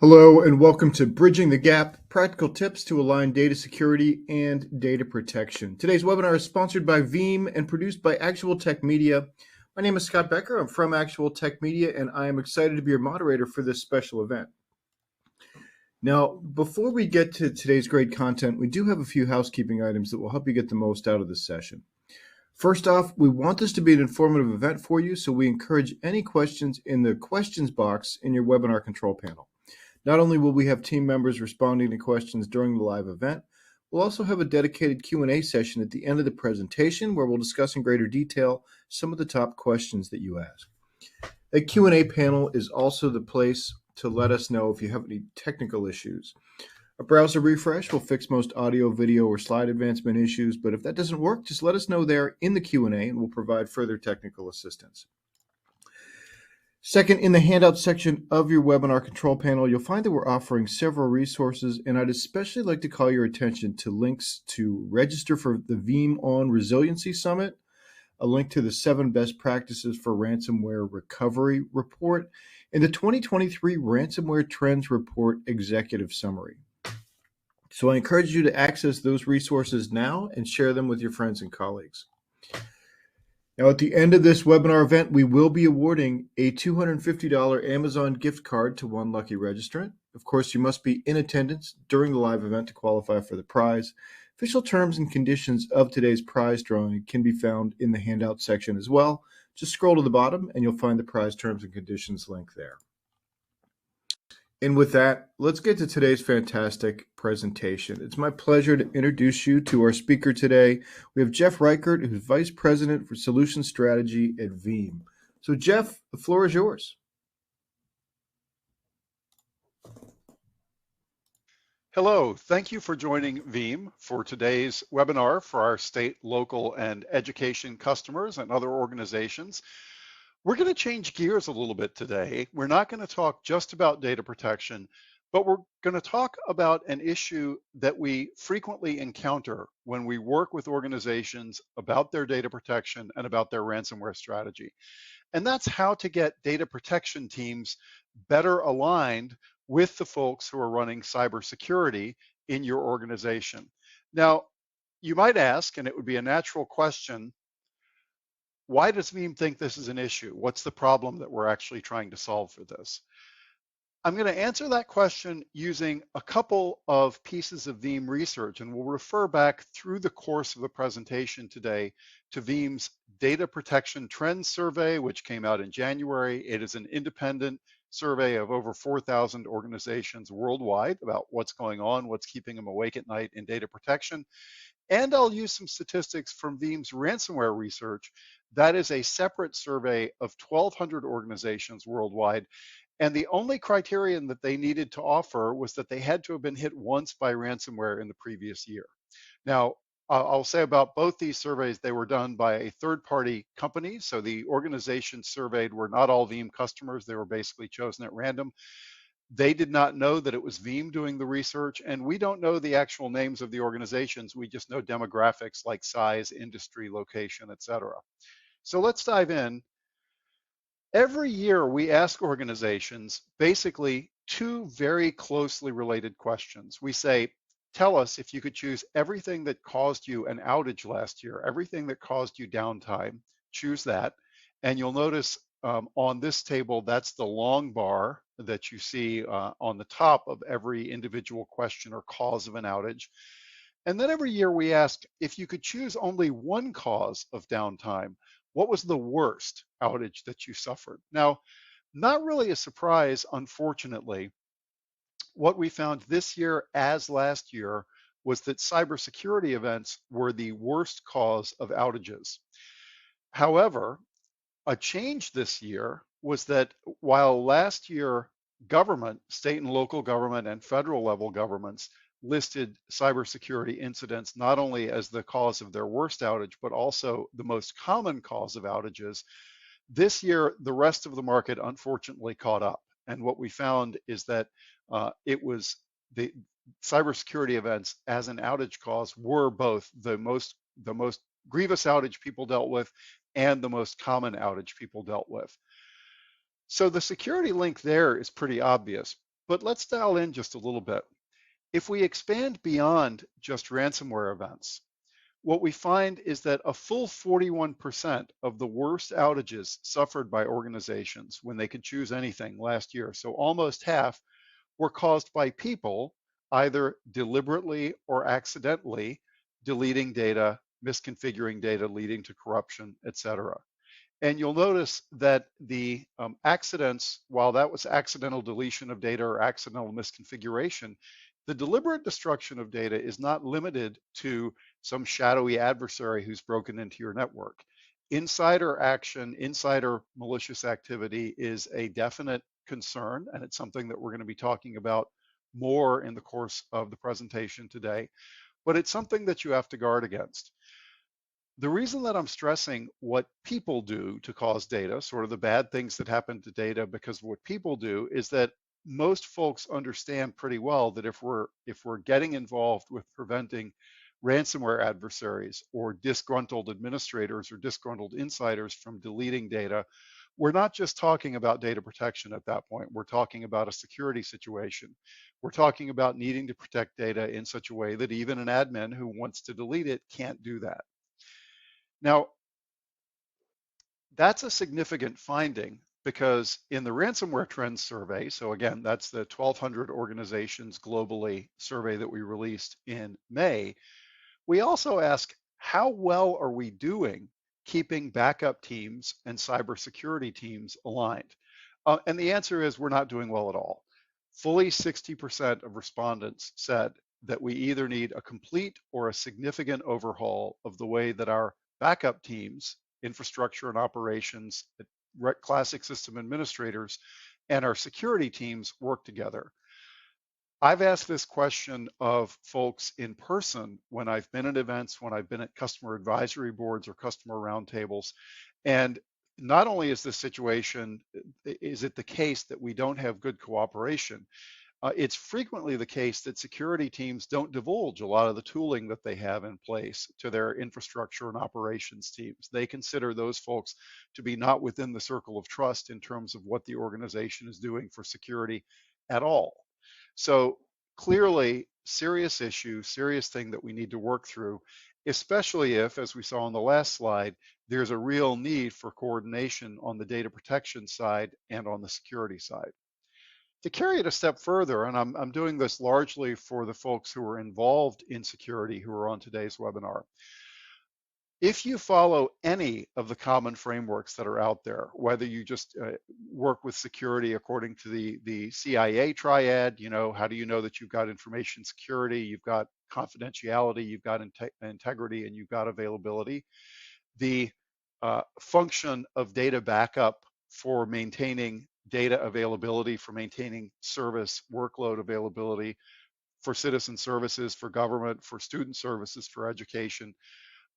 Hello and welcome to Bridging the Gap, practical tips to align data security and data protection. Today's webinar is sponsored by Veeam and produced by Actual Tech Media. My name is Scott Becker. I'm from Actual Tech Media and I am excited to be your moderator for this special event. Now, before we get to today's great content, we do have a few housekeeping items that will help you get the most out of this session. First off, we want this to be an informative event for you, so we encourage any questions in the questions box in your webinar control panel. Not only will we have team members responding to questions during the live event, we'll also have a dedicated Q&A session at the end of the presentation where we'll discuss in greater detail some of the top questions that you ask. The Q&A panel is also the place to let us know if you have any technical issues. A browser refresh will fix most audio, video, or slide advancement issues, but if that doesn't work, just let us know there in the Q&A and we'll provide further technical assistance. Second, in the handout section of your webinar control panel, you'll find that we're offering several resources, and I'd especially like to call your attention to links to register for the Veeam on Resiliency Summit, a link to the 7 best practices for ransomware recovery report, and the 2023 Ransomware Trends Report Executive Summary. So I encourage you to access those resources now and share them with your friends and colleagues. Now, at the end of this webinar event, we will be awarding a $250 Amazon gift card to one lucky registrant. Of course, you must be in attendance during the live event to qualify for the prize. Official terms and conditions of today's prize drawing can be found in the handout section as well. Just scroll to the bottom and you'll find the prize terms and conditions link there. And with that, let's get to today's fantastic presentation. It's my pleasure to introduce you to our speaker today. We have Jeff Reichert, who's Vice President for Solution Strategy at Veeam. So Jeff, the floor is yours. Hello, thank you for joining Veeam for today's webinar for our state, local, and education customers and other organizations. We're going to change gears a little bit today. We're not going to talk just about data protection, but we're going to talk about an issue that we frequently encounter when we work with organizations about their data protection and about their ransomware strategy. And that's how to get data protection teams better aligned with the folks who are running cybersecurity in your organization. Now, you might ask, and it would be a natural question, why does Veeam think this is an issue? What's the problem that we're actually trying to solve for this? I'm going to answer that question using a couple of pieces of Veeam research, and we'll refer back through the course of the presentation today to Veeam's Data Protection Trends Survey, which came out in January. It is an independent survey of over 4,000 organizations worldwide about what's going on, what's keeping them awake at night in data protection. And I'll use some statistics from Veeam's ransomware research. That is a separate survey of 1,200 organizations worldwide. And the only criterion that they needed to offer was that they had to have been hit once by ransomware in the previous year. Now, I'll say about both these surveys, they were done by a third-party company. So the organizations surveyed were not all Veeam customers. They were basically chosen at random. They did not know that it was Veeam doing the research, and we don't know the actual names of the organizations. We just know demographics like size, industry, location, etc. So let's dive in. Every year we ask organizations basically 2 very closely related questions. We say, tell us if you could choose everything that caused you an outage last year, everything that caused you downtime, choose that. And you'll notice on this table, that's the long bar that you see on the top of every individual question or cause of an outage. And then every year we ask, if you could choose only one cause of downtime, what was the worst outage that you suffered? Now, not really a surprise, unfortunately. What we found this year as last year was that cybersecurity events were the worst cause of outages. However, a change this year was that while last year government, state and local government and federal level governments listed cybersecurity incidents not only as the cause of their worst outage, but also the most common cause of outages, this year the rest of the market unfortunately caught up. And what we found is that it was the cybersecurity events as an outage cause were both the most grievous outage people dealt with and the most common outage people dealt with. So the security link there is pretty obvious, But let's dial in just a little bit. If we expand beyond just ransomware events, what we find is that a full 41% of the worst outages suffered by organizations when they could choose anything last year, so almost half, were caused by people either deliberately or accidentally deleting data, misconfiguring data, leading to corruption, etc. And you'll notice that the accidents, while that was accidental deletion of data or accidental misconfiguration, the deliberate destruction of data is not limited to some shadowy adversary who's broken into your network. Insider action, insider malicious activity is a definite concern, and it's something that we're going to be talking about more in the course of the presentation today, but it's something that you have to guard against. The reason that I'm stressing what people do to cause data, sort of the bad things that happen to data because of what people do, is that most folks understand pretty well that if we're getting involved with preventing ransomware adversaries or disgruntled administrators or disgruntled insiders from deleting data, we're not just talking about data protection at that point. We're talking about a security situation. We're talking about needing to protect data in such a way that even an admin who wants to delete it can't do that. Now, that's a significant finding because in the ransomware trends survey, so again, that's the 1,200 organizations globally survey that we released in May, we also ask how well are we doing keeping backup teams and cybersecurity teams aligned? And the answer is we're not doing well at all. Fully 60% of respondents said that we either need a complete or a significant overhaul of the way that our backup teams, infrastructure and operations, classic system administrators, and our security teams work together. I've asked this question of folks in person when I've been at events, when I've been at customer advisory boards or customer roundtables. And not only is this situation, is it the case that we don't have good cooperation, it's frequently the case that security teams don't divulge a lot of the tooling that they have in place to their infrastructure and operations teams. They consider those folks to be not within the circle of trust in terms of what the organization is doing for security at all. So clearly, serious issue, serious thing that we need to work through, especially if, as we saw on the last slide, there's a real need for coordination on the data protection side and on the security side. To carry it a step further, and I'm doing this largely for the folks who are involved in security who are on today's webinar. If you follow any of the common frameworks that are out there, whether you just work with security according to the CIA triad, how do you know that you've got information security, you've got confidentiality, you've got integrity, and you've got availability. The function of data backup for maintaining data availability, for maintaining service workload availability, for citizen services, for government, for student services, for education.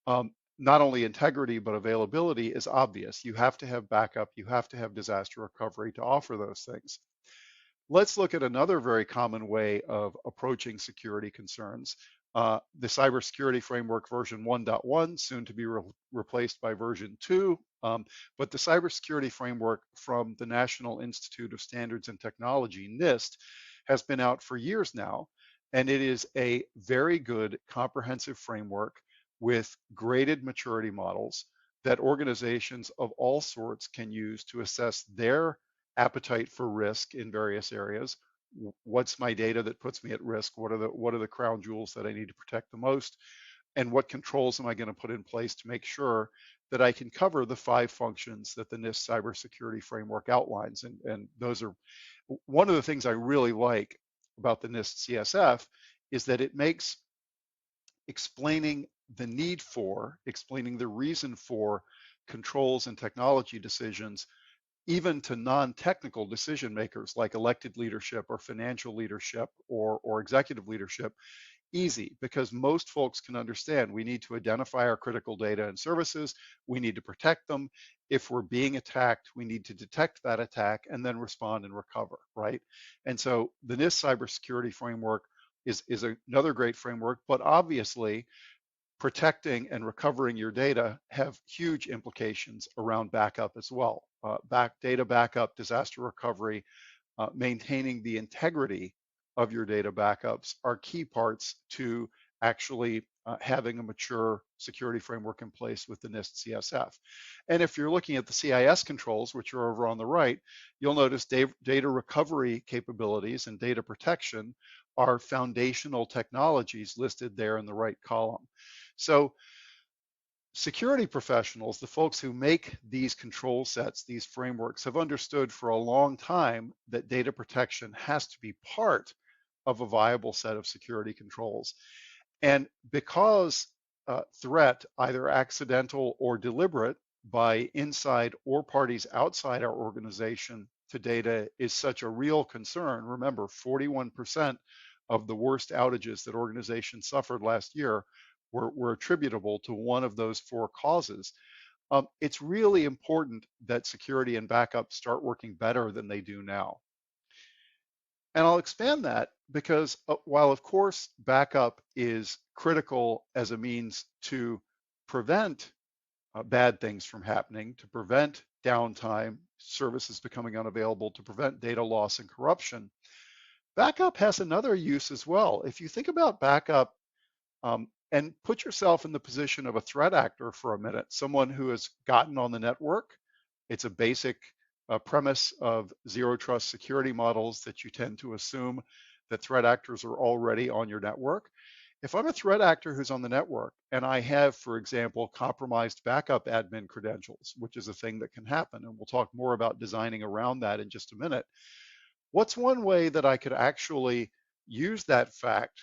Not only integrity, but availability is obvious. You have to have backup, you have to have disaster recovery to offer those things. Let's look at another very common way of approaching security concerns. The cybersecurity framework version 1.1, soon to be replaced by version 2. But the cybersecurity framework from the National Institute of Standards and Technology, NIST, has been out for years now. And it is a very good comprehensive framework with graded maturity models that organizations of all sorts can use to assess their appetite for risk in various areas. What's my data that puts me at risk? What are the crown jewels that I need to protect the most? And what controls am I going to put in place to make sure that I can cover the 5 functions that the NIST cybersecurity framework outlines? And those are one of the things I really like about the NIST CSF is that it makes explaining the need for, explaining the reason for controls and technology decisions even to non-technical decision makers like elected leadership or financial leadership or executive leadership easy, because most folks can understand we need to identify our critical data and services, we need to protect them. If we're being attacked, we need to detect that attack and then respond and recover, right? And so the NIST cybersecurity framework is another great framework, but obviously protecting and recovering your data have huge implications around backup as well. Data backup, disaster recovery, maintaining the integrity of your data backups are key parts to actually having a mature security framework in place with the NIST CSF. And if you're looking at the CIS controls, which are over on the right, you'll notice data recovery capabilities and data protection are foundational technologies listed there in the right column. So security professionals, the folks who make these control sets, these frameworks, have understood for a long time that data protection has to be part of a viable set of security controls. And because threat, either accidental or deliberate, by inside or parties outside our organization to data is such a real concern. Remember, 41% of the worst outages that organizations suffered last year were attributable to one of those four causes. It's really important that security and backup start working better than they do now. And I'll expand that because while of course backup is critical as a means to prevent bad things from happening, to prevent downtime, services becoming unavailable, to prevent data loss and corruption, backup has another use as well. If you think about backup and put yourself in the position of a threat actor for a minute, someone who has gotten on the network. It's a basic premise of zero trust security models that you tend to assume that threat actors are already on your network. If I'm a threat actor who's on the network and I have, for example, compromised backup admin credentials, which is a thing that can happen, and we'll talk more about designing around that in just a minute, what's one way that I could actually use that fact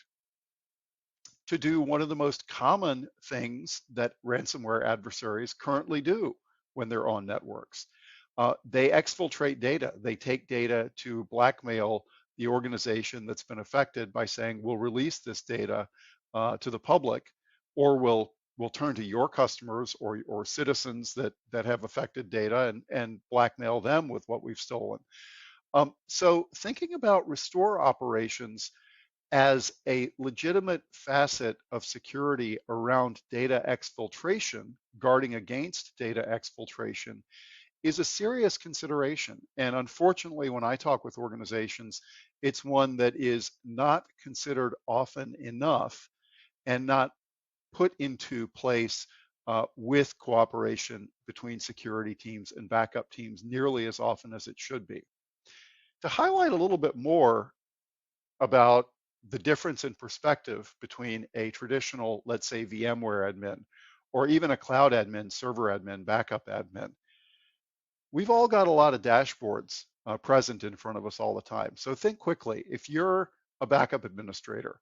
to do one of the most common things that ransomware adversaries currently do when they're on networks? They exfiltrate data. They take data to blackmail the organization that's been affected by saying, we'll release this data to the public, or we'll turn to your customers or citizens that have affected data and blackmail them with what we've stolen. So thinking about restore operations as a legitimate facet of security around data exfiltration, guarding against data exfiltration, is a serious consideration. And unfortunately, when I talk with organizations, it's one that is not considered often enough and not put into place with cooperation between security teams and backup teams nearly as often as it should be. To highlight a little bit more about the difference in perspective between a traditional, let's say, VMware admin, or even a cloud admin, server admin, backup admin. We've all got a lot of dashboards present in front of us all the time. So think quickly. If you're a backup administrator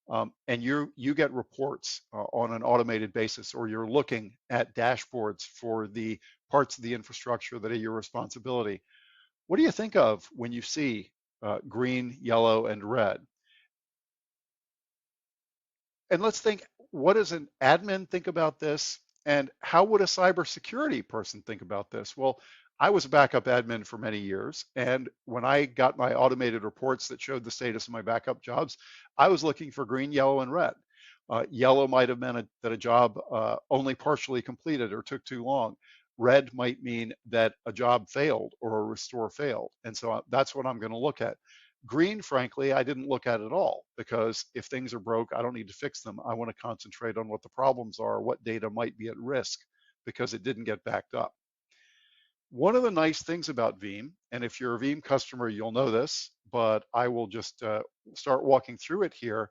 and you get reports on an automated basis, or you're looking at dashboards for the parts of the infrastructure that are your responsibility, what do you think of when you see green, yellow, and red? And let's think, what does an admin think about this? And how would a cybersecurity person think about this? Well, I was a backup admin for many years. And when I got my automated reports that showed the status of my backup jobs, I was looking for green, yellow, and red. Yellow might have meant that a job only partially completed or took too long. Red might mean that a job failed or a restore failed. And so that's what I'm going to look at. Green, frankly, I didn't look at all, because if things are broke, I don't need to fix them. I want to concentrate on what the problems are, what data might be at risk because it didn't get backed up. One of the nice things about Veeam, and if you're a Veeam customer, you'll know this, but I will just start walking through it here.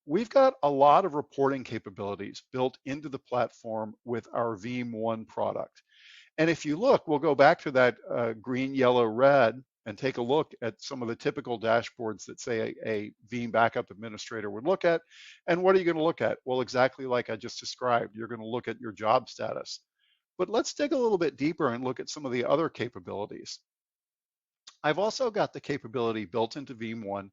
We've got a lot of reporting capabilities built into the platform with our Veeam One product. And if you look, we'll go back to that green, yellow, red, and take a look at some of the typical dashboards that, say, a Veeam backup administrator would look at. And what are you going to look at? Well, exactly like I just described, you're going to look at your job status. But let's dig a little bit deeper and look at some of the other capabilities. I've also got the capability built into Veeam One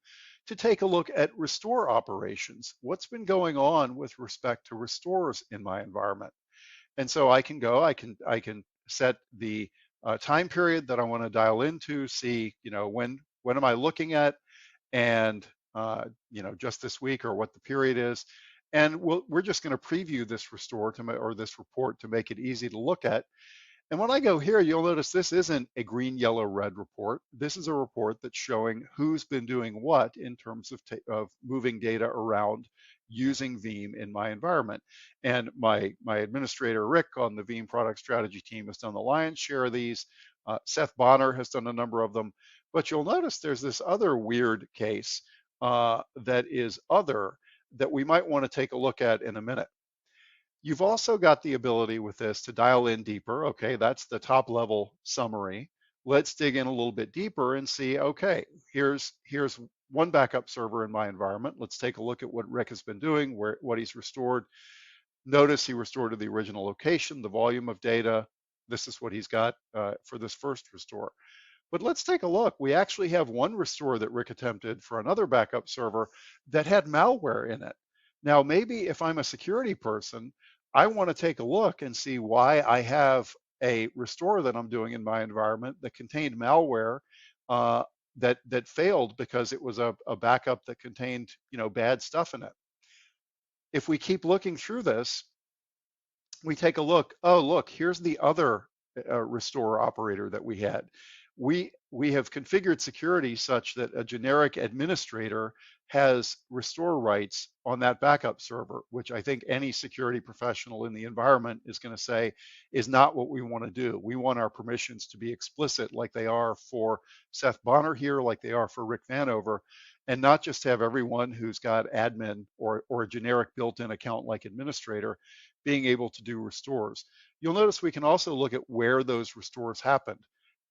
to take a look at restore operations. What's been going on with respect to restores in my environment? And so I can go, I can set the time period that I want to dial into, see, when am I looking at, and just this week, or what the period is. And we're just going to preview this restore or this report to make it easy to look at. And when I go here, you'll notice this isn't a green, yellow, red report. This is a report that's showing who's been doing what in terms of moving data around using Veeam in my environment. And my administrator, Rick, on the Veeam product strategy team has done the lion's share of these. Seth Bonner has done a number of them. But you'll notice there's this other weird case that is other that we might want to take a look at in a minute. You've also got the ability with this to dial in deeper. Okay, that's the top level summary. Let's dig in a little bit deeper and see, okay, here's one backup server in my environment. Let's take a look at what Rick has been doing, what he's restored. Notice he restored to the original location, the volume of data. This is what he's got for this first restore. But let's take a look. We actually have one restore that Rick attempted for another backup server that had malware in it. Now, maybe if I'm a security person, I want to take a look and see why I have a restore that I'm doing in my environment that contained malware uh, that failed because it was a backup that contained, bad stuff in it. If we keep looking through this, we take a look. Oh, look, here's the other restore operator that we had. We have configured security such that a generic administrator has restore rights on that backup server, which I think any security professional in the environment is going to say is not what we want to do. We want our permissions to be explicit like they are for Seth Bonner here, like they are for Rick Vanover, and not just have everyone who's got admin or a generic built-in account like administrator being able to do restores. You'll notice we can also look at where those restores happened.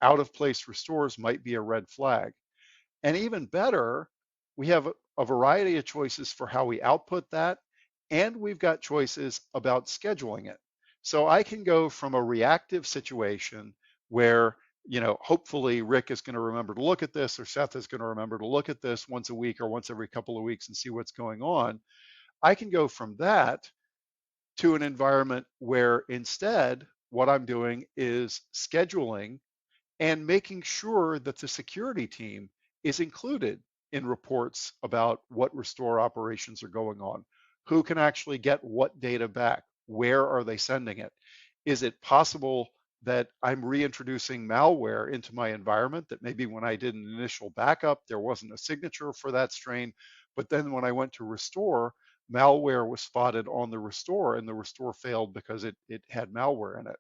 Out of place restores might be a red flag. And even better, we have a variety of choices for how we output that, and we've got choices about scheduling it. So I can go from a reactive situation where, hopefully Rick is going to remember to look at this, or Seth is going to remember to look at this once a week or once every couple of weeks and see what's going on. I can go from that to an environment where instead what I'm doing is scheduling and making sure that the security team is included in reports about what restore operations are going on, who can actually get what data back, where are they sending it. Is it possible that I'm reintroducing malware into my environment that maybe when I did an initial backup, there wasn't a signature for that strain, but then when I went to restore, malware was spotted on the restore and the restore failed because it had malware in it.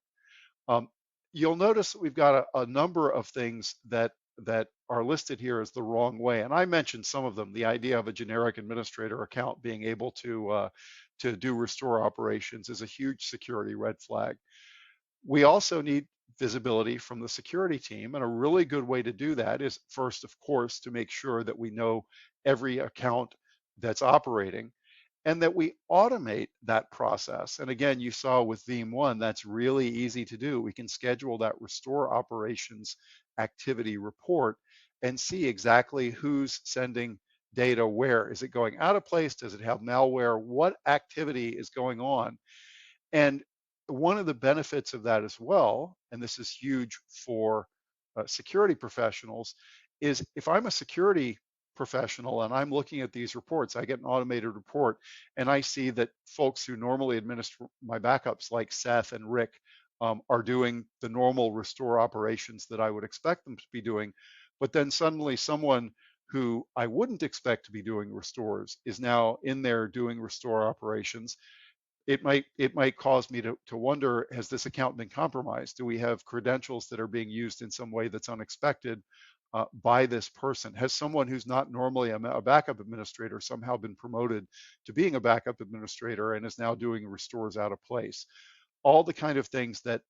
Um, you'll notice that we've got a number of things that are listed here as the wrong way, and I mentioned some of them. The idea of a generic administrator account being able to do restore operations is a huge security red flag. We also need visibility from the security team, and a really good way to do that is first, of course, to make sure that we know every account that's operating and that we automate that process. And again, you saw with Veeam 1, that's really easy to do. We can schedule that restore operations activity report and see exactly who's sending data where. Is it going out of place? Does it have malware? What activity is going on? And one of the benefits of that as well, and this is huge for security professionals, is if I'm a security professional and I'm looking at these reports, I get an automated report and I see that folks who normally administer my backups like Seth and Rick are doing the normal restore operations that I would expect them to be doing. But then suddenly someone who I wouldn't expect to be doing restores is now in there doing restore operations. It might cause me to wonder, has this account been compromised? Do we have credentials that are being used in some way that's unexpected by this person? Has someone who's not normally a backup administrator somehow been promoted to being a backup administrator and is now doing restores out of place? All the kind of things that,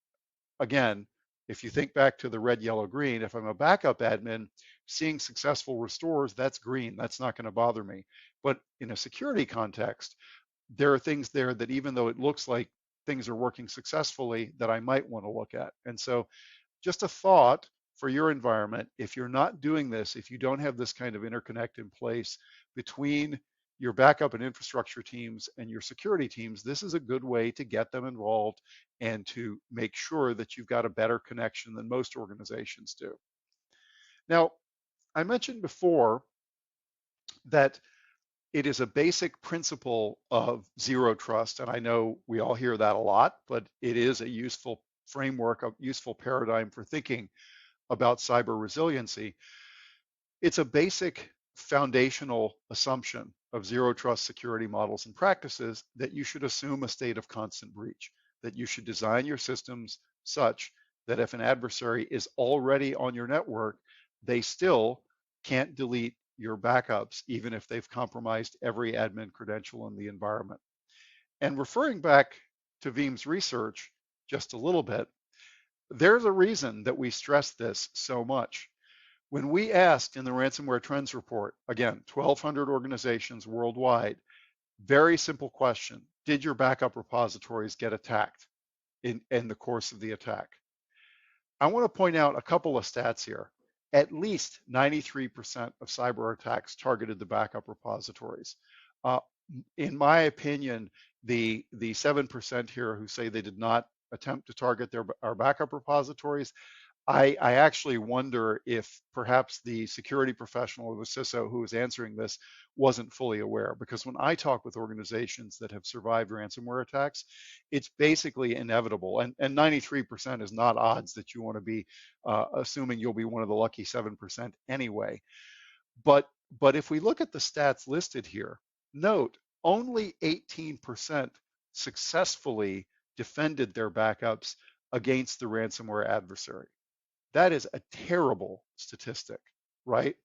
again, if you think back to the red, yellow, green, if I'm a backup admin, seeing successful restores, that's green. That's not going to bother me. But in a security context, there are things there that even though it looks like things are working successfully, that I might want to look at. And so just a thought for your environment, if you're not doing this, if you don't have this kind of interconnect in place between your backup and infrastructure teams and your security teams, this is a good way to get them involved and to make sure that you've got a better connection than most organizations do. Now, I mentioned before that it is a basic principle of zero trust, and I know we all hear that a lot, but it is a useful framework, a useful paradigm for thinking about cyber resiliency. It's a basic foundational assumption of zero trust security models and practices that you should assume a state of constant breach, that you should design your systems such that if an adversary is already on your network, they still can't delete your backups, even if they've compromised every admin credential in the environment. And referring back to Veeam's research just a little bit, there's a reason that we stress this so much. When we asked in the ransomware trends report, again, 1,200 organizations worldwide, very simple question: did your backup repositories get attacked in the course of the attack? I want to point out a couple of stats here. At least 93% of cyber attacks targeted the backup repositories. Uh, in my opinion, the 7% here who say they did not attempt to target our backup repositories, I actually wonder if perhaps the security professional or the CISO who is answering this wasn't fully aware. Because when I talk with organizations that have survived ransomware attacks, it's basically inevitable. And 93% is not odds that you want to be assuming you'll be one of the lucky 7% anyway. But if we look at the stats listed here, note only 18% successfully defended their backups against the ransomware adversary. That is a terrible statistic, right?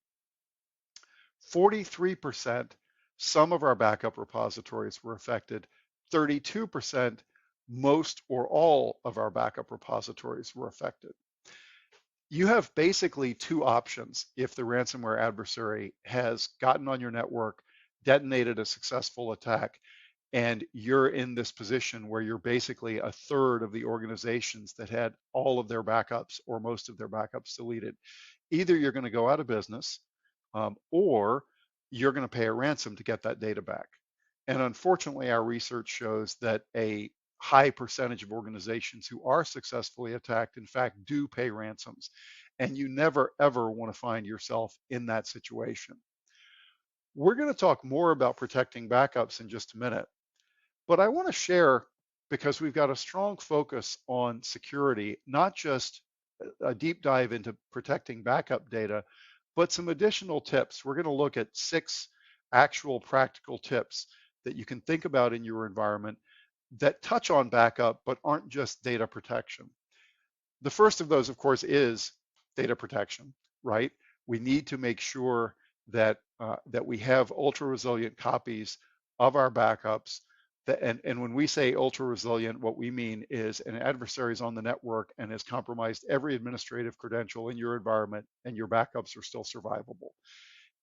43%, some of our backup repositories were affected. 32%, most or all of our backup repositories were affected. You have basically two options if the ransomware adversary has gotten on your network, detonated a successful attack, and you're in this position where you're basically a third of the organizations that had all of their backups or most of their backups deleted. Either you're going to go out of business, or you're going to pay a ransom to get that data back. And unfortunately, our research shows that a high percentage of organizations who are successfully attacked, in fact, do pay ransoms. And you never, ever want to find yourself in that situation. We're going to talk more about protecting backups in just a minute. But I want to share, because we've got a strong focus on security, not just a deep dive into protecting backup data, but some additional tips. We're going to look at 6 actual practical tips that you can think about in your environment that touch on backup, but aren't just data protection. The first of those, of course, is data protection, right? We need to make sure that that we have ultra resilient copies of our backups. And when we say ultra resilient, what we mean is an adversary is on the network and has compromised every administrative credential in your environment, and your backups are still survivable.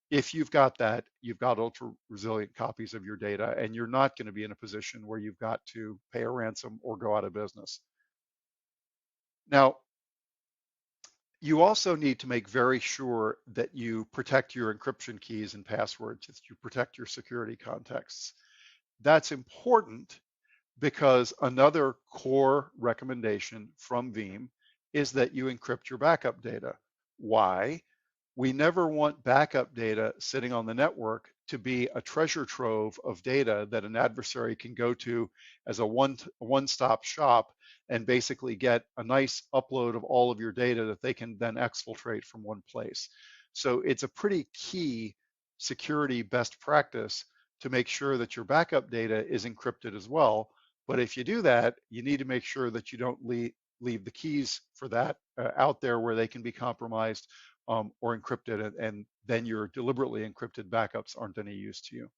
If you've got that, you've got ultra resilient copies of your data, and you're not going to be in a position where you've got to pay a ransom or go out of business. Now, you also need to make very sure that you protect your encryption keys and passwords, that you protect your security contexts. That's important because another core recommendation from Veeam is that you encrypt your backup data. Why? We never want backup data sitting on the network to be a treasure trove of data that an adversary can go to as a one-stop shop and basically get a nice upload of all of your data that they can then exfiltrate from one place. So it's a pretty key security best practice to make sure that your backup data is encrypted as well. But if you do that, you need to make sure that you don't leave the keys for that out there where they can be compromised or encrypted, and then your deliberately encrypted backups aren't any use to you.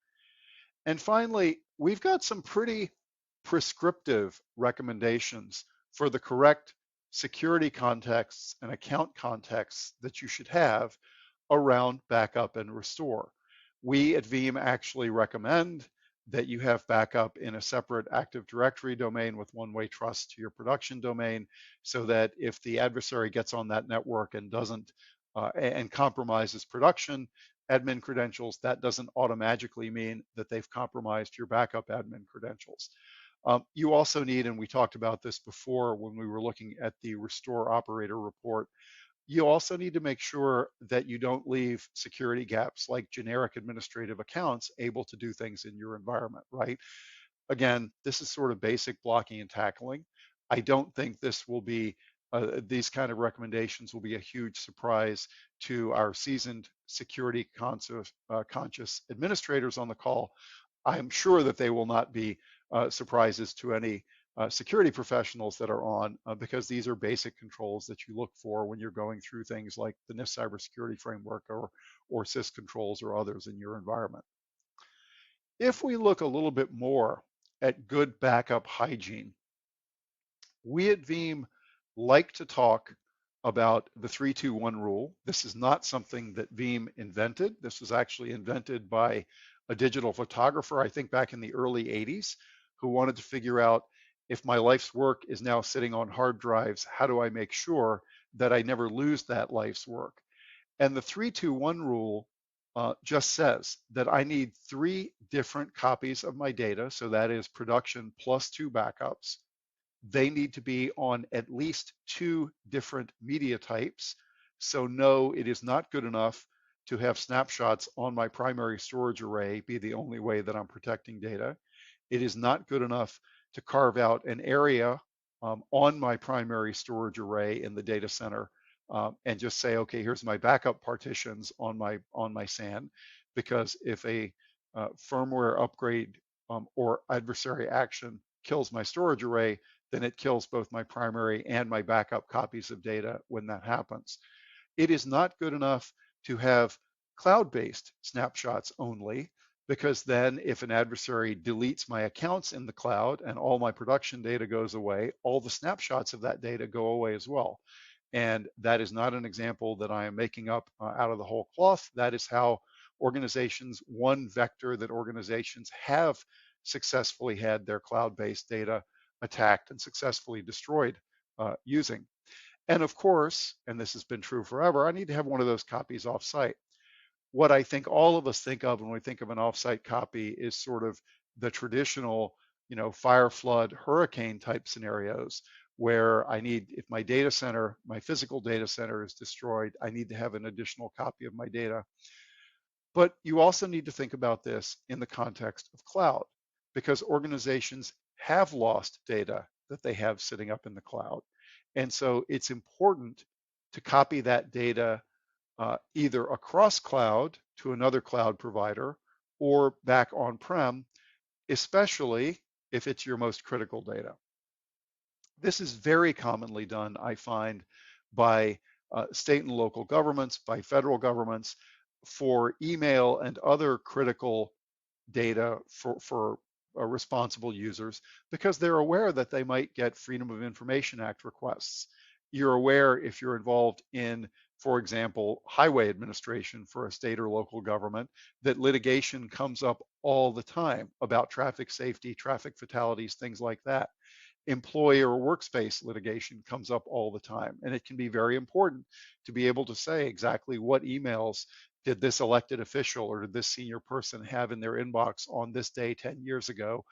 And finally, we've got some pretty prescriptive recommendations for the correct security contexts and account contexts that you should have around backup and restore. We at Veeam actually recommend that you have backup in a separate Active Directory domain with one-way trust to your production domain, so that if the adversary gets on that network and doesn't and compromises production admin credentials, that doesn't automatically mean that they've compromised your backup admin credentials. You also need, and we talked about this before when we were looking at the restore operator report, you also need to make sure that you don't leave security gaps like generic administrative accounts able to do things in your environment, right? Again, this is sort of basic blocking and tackling. I don't think this will be, these kind of recommendations will be a huge surprise to our seasoned security conscious administrators on the call. I'm sure that they will not be surprises to any security professionals that are on, because these are basic controls that you look for when you're going through things like the NIST cybersecurity framework or CIS controls or others in your environment. If we look a little bit more at good backup hygiene, we at Veeam like to talk about the 3-2-1 rule. This is not something that Veeam invented. This was actually invented by a digital photographer, I think back in the early 80s, who wanted to figure out, if my life's work is now sitting on hard drives, how do I make sure that I never lose that life's work? And the 3-2-1 rule just says that I need 3 different copies of my data. So that is production plus 2 backups. They need to be on at least 2 different media types. So no, it is not good enough to have snapshots on my primary storage array be the only way that I'm protecting data. It is not good enough to carve out an area on my primary storage array in the data center and just say, okay, here's my backup partitions on my SAN, because if a firmware upgrade or adversary action kills my storage array, then it kills both my primary and my backup copies of data when that happens. It is not good enough to have cloud-based snapshots only, because then if an adversary deletes my accounts in the cloud and all my production data goes away, all the snapshots of that data go away as well. And that is not an example that I am making up out of the whole cloth. That is how organizations, one vector that organizations have successfully had their cloud-based data attacked and successfully destroyed using. And of course, and this has been true forever, I need to have one of those copies offsite. What I think all of us think of when we think of an offsite copy is sort of the traditional, fire, flood, hurricane type scenarios, where I need, if my data center, my physical data center is destroyed, I need to have an additional copy of my data. But you also need to think about this in the context of cloud, because organizations have lost data that they have sitting up in the cloud. And so it's important to copy that data either across cloud to another cloud provider or back on-prem, especially if it's your most critical data. This is very commonly done, I find, by state and local governments, by federal governments, for email and other critical data for responsible users, because they're aware that they might get Freedom of Information Act requests. You're aware, if you're involved in, for example, highway administration for a state or local government, that litigation comes up all the time about traffic safety, traffic fatalities, things like that. Employee or workspace litigation comes up all the time. And it can be very important to be able to say exactly what emails did this elected official or did this senior person have in their inbox on this day 10 years ago,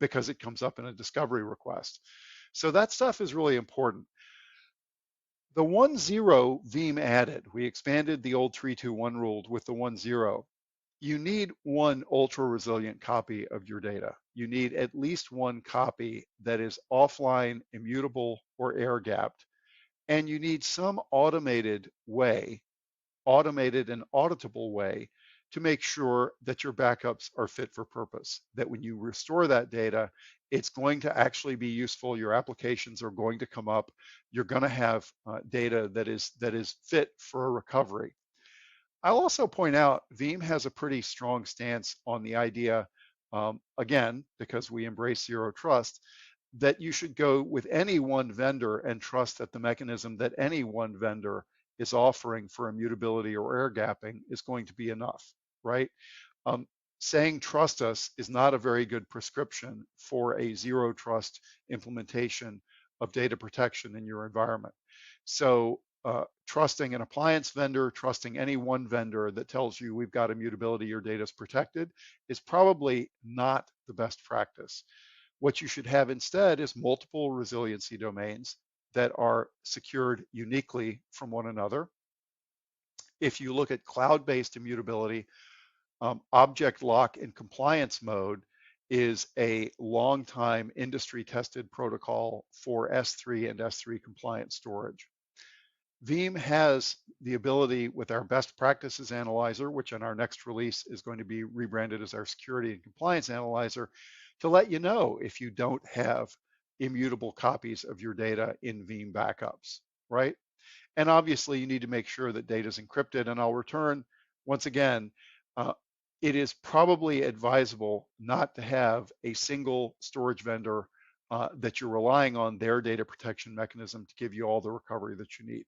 because it comes up in a discovery request. So that stuff is really important. The 1-0 Veeam added, we expanded the old 3-2-1 rule with the 1-0. You need one ultra resilient copy of your data. You need at least one copy that is offline, immutable, or air gapped. And you need some automated way, automated and auditable way, to make sure that your backups are fit for purpose, that when you restore that data, it's going to actually be useful. Your applications are going to come up. You're going to have data that is fit for a recovery. I'll also point out Veeam has a pretty strong stance on the idea, again, because we embrace zero trust, that you should go with any one vendor and trust that the mechanism that any one vendor is offering for immutability or air gapping is going to be enough, right? Saying trust us is not a very good prescription for a zero trust implementation of data protection in your environment. So trusting an appliance vendor, trusting any one vendor that tells you we've got immutability, your data is protected, is probably not the best practice. What you should have instead is multiple resiliency domains that are secured uniquely from one another. If you look at cloud-based immutability, object lock in compliance mode is a long-time industry-tested protocol for S3 and S3 compliant storage. Veeam has the ability with our best practices analyzer, which in our next release is going to be rebranded as our security and compliance analyzer, to let you know if you don't have immutable copies of your data in Veeam backups, right? And obviously you need to make sure that data is encrypted. And I'll return once again, uh, it is probably advisable not to have a single storage vendor that you're relying on their data protection mechanism to give you all the recovery that you need,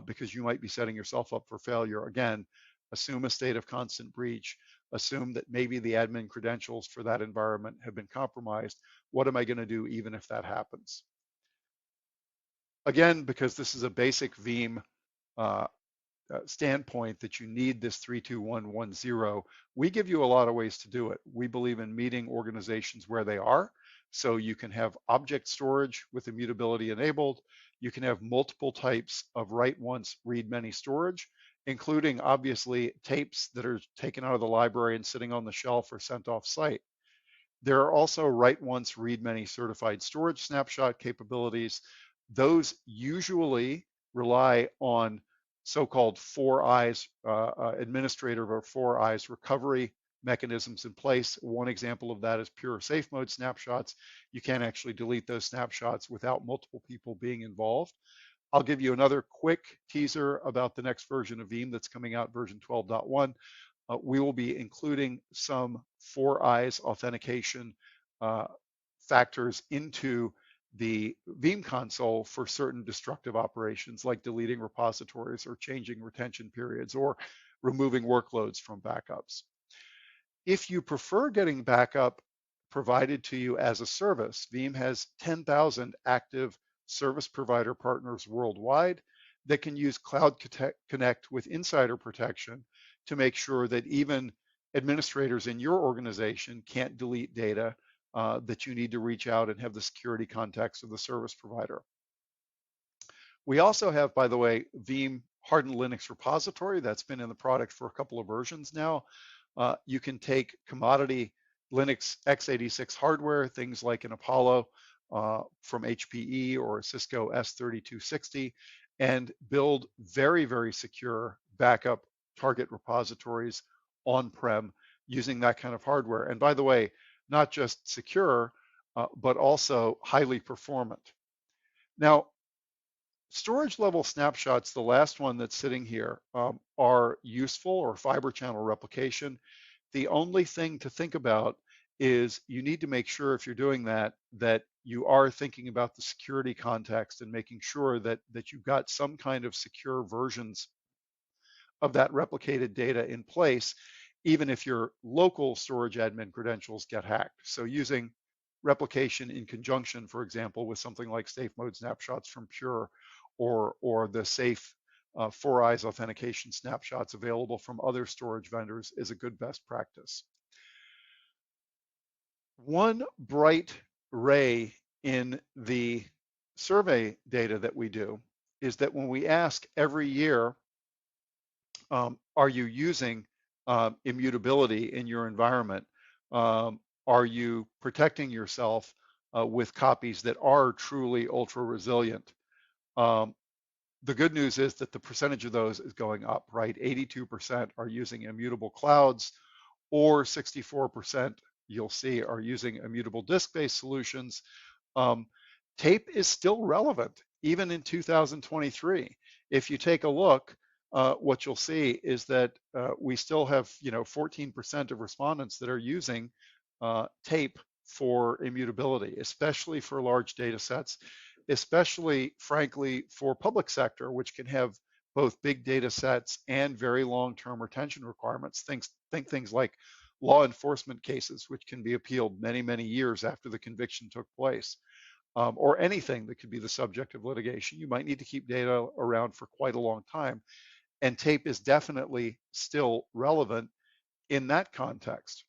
because you might be setting yourself up for failure. Again, assume a state of constant breach, assume that maybe the admin credentials for that environment have been compromised. What am I going to do even if that happens? Again, because this is a basic Veeam uh, standpoint that you need this 32110, we give you a lot of ways to do it. We believe in meeting organizations where they are. So you can have object storage with immutability enabled. You can have multiple types of write once, read many storage, including obviously tapes that are taken out of the library and sitting on the shelf or sent off site. There are also write once, read many certified storage snapshot capabilities. Those usually rely on so-called four eyes, administrator or four eyes recovery mechanisms in place. One example of that is pure safe mode snapshots. You can't actually delete those snapshots without multiple people being involved. I'll give you another quick teaser about the next version of Veeam that's coming out, version 12.1. We will be including some four eyes authentication uh, factors into the Veeam console for certain destructive operations like deleting repositories or changing retention periods or removing workloads from backups. If you prefer getting backup provided to you as a service, Veeam has 10,000 active service provider partners worldwide that can use Cloud Connect with insider protection to make sure that even administrators in your organization can't delete data that you need to reach out and have the security context of the service provider. We also have, by the way, Veeam hardened Linux repository that's been in the product for a couple of versions now. You can take commodity Linux x86 hardware, things like an Apollo from HPE or a Cisco S3260, and build very, very secure backup target repositories on-prem using that kind of hardware. And by the way, not just secure, but also highly performant. Now, storage level snapshots, the last one that's sitting here, are useful, or fiber channel replication. The only thing to think about is you need to make sure if you're doing that, that you are thinking about the security context and making sure that you've got some kind of secure versions of that replicated data in place, even if your local storage admin credentials get hacked. So using replication in conjunction, for example, with something like safe mode snapshots from Pure or the safe four eyes authentication snapshots available from other storage vendors is a good best practice. One bright ray in the survey data that we do is that when we ask every year, are you using immutability in your environment? Are you protecting yourself with copies that are truly ultra resilient? The good news is that the percentage of those is going up, right? 82% are using immutable clouds, or 64% you'll see are using immutable disk-based solutions. Tape is still relevant, even in 2023. If you take a look, what you'll see is that we still have, 14% of respondents that are using tape for immutability, especially for large data sets, especially, frankly, for public sector, which can have both big data sets and very long-term retention requirements. Think things like law enforcement cases, which can be appealed many, many years after the conviction took place, or anything that could be the subject of litigation. You might need to keep data around for quite a long time. And tape is definitely still relevant in that context.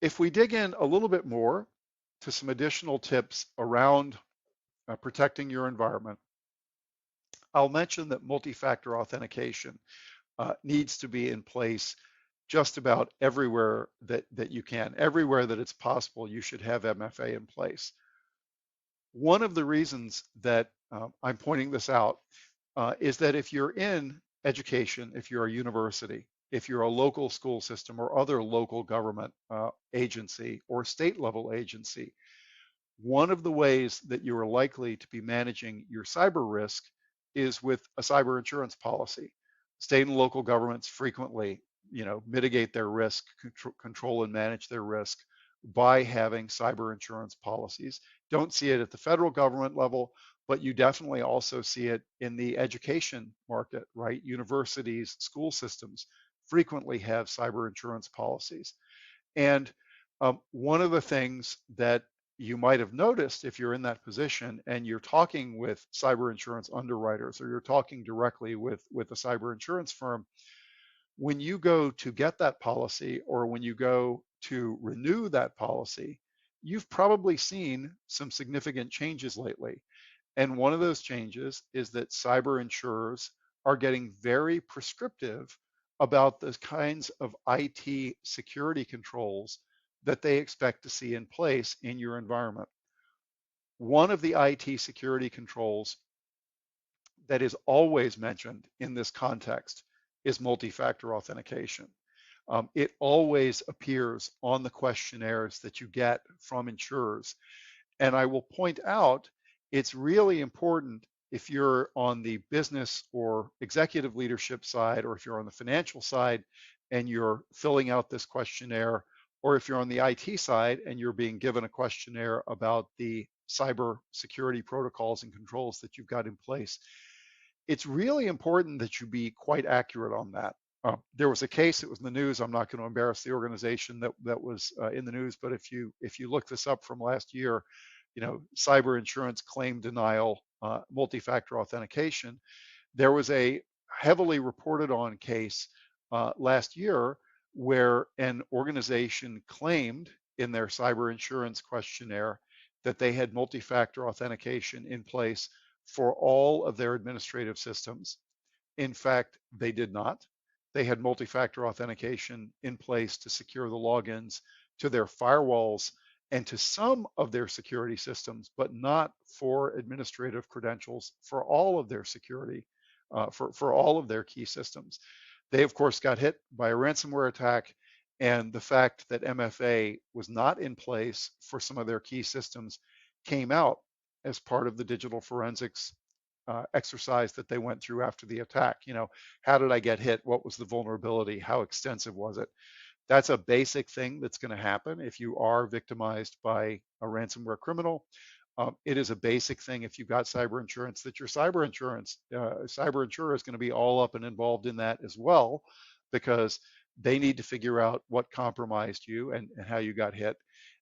If we dig in a little bit more to some additional tips around protecting your environment, I'll mention that multi-factor authentication needs to be in place just about everywhere that you can. Everywhere that it's possible, you should have MFA in place. One of the reasons that I'm pointing this out is that if you're in education, if you're a university, if you're a local school system or other local government agency or state level agency, one of the ways that you are likely to be managing your cyber risk is with a cyber insurance policy. State and local governments frequently, mitigate their risk, control and manage their risk by having cyber insurance policies. Don't see it at the federal government level, but you definitely also see it in the education market, right? Universities, school systems frequently have cyber insurance policies. And one of the things that you might have noticed if you're in that position and you're talking with cyber insurance underwriters or you're talking directly with a cyber insurance firm, when you go to get that policy or when you go to renew that policy, you've probably seen some significant changes lately. And one of those changes is that cyber insurers are getting very prescriptive about the kinds of IT security controls that they expect to see in place in your environment. One of the IT security controls that is always mentioned in this context is multi-factor authentication. It always appears on the questionnaires that you get from insurers. And I will point out, it's really important if you're on the business or executive leadership side, or if you're on the financial side and you're filling out this questionnaire, or if you're on the IT side and you're being given a questionnaire about the cyber security protocols and controls that you've got in place. It's really important that you be quite accurate on that. There was a case that was in the news. I'm not going to embarrass the organization that was in the news, but if you look this up from last year, cyber insurance claim denial, multi-factor authentication. There was a heavily reported on case last year where an organization claimed in their cyber insurance questionnaire that they had multi-factor authentication in place for all of their administrative systems. In fact, they did not. They had multi-factor authentication in place to secure the logins to their firewalls and to some of their security systems, but not for administrative credentials for all of their security, for all of their key systems. They, of course, got hit by a ransomware attack, and the fact that MFA was not in place for some of their key systems came out as part of the digital forensics exercise that they went through after the attack. How did I get hit? What was the vulnerability? How extensive was it? That's a basic thing that's going to happen if you are victimized by a ransomware criminal. It is a basic thing if you've got cyber insurance that your cyber insurer is going to be all up and involved in that as well, because they need to figure out what compromised you and how you got hit.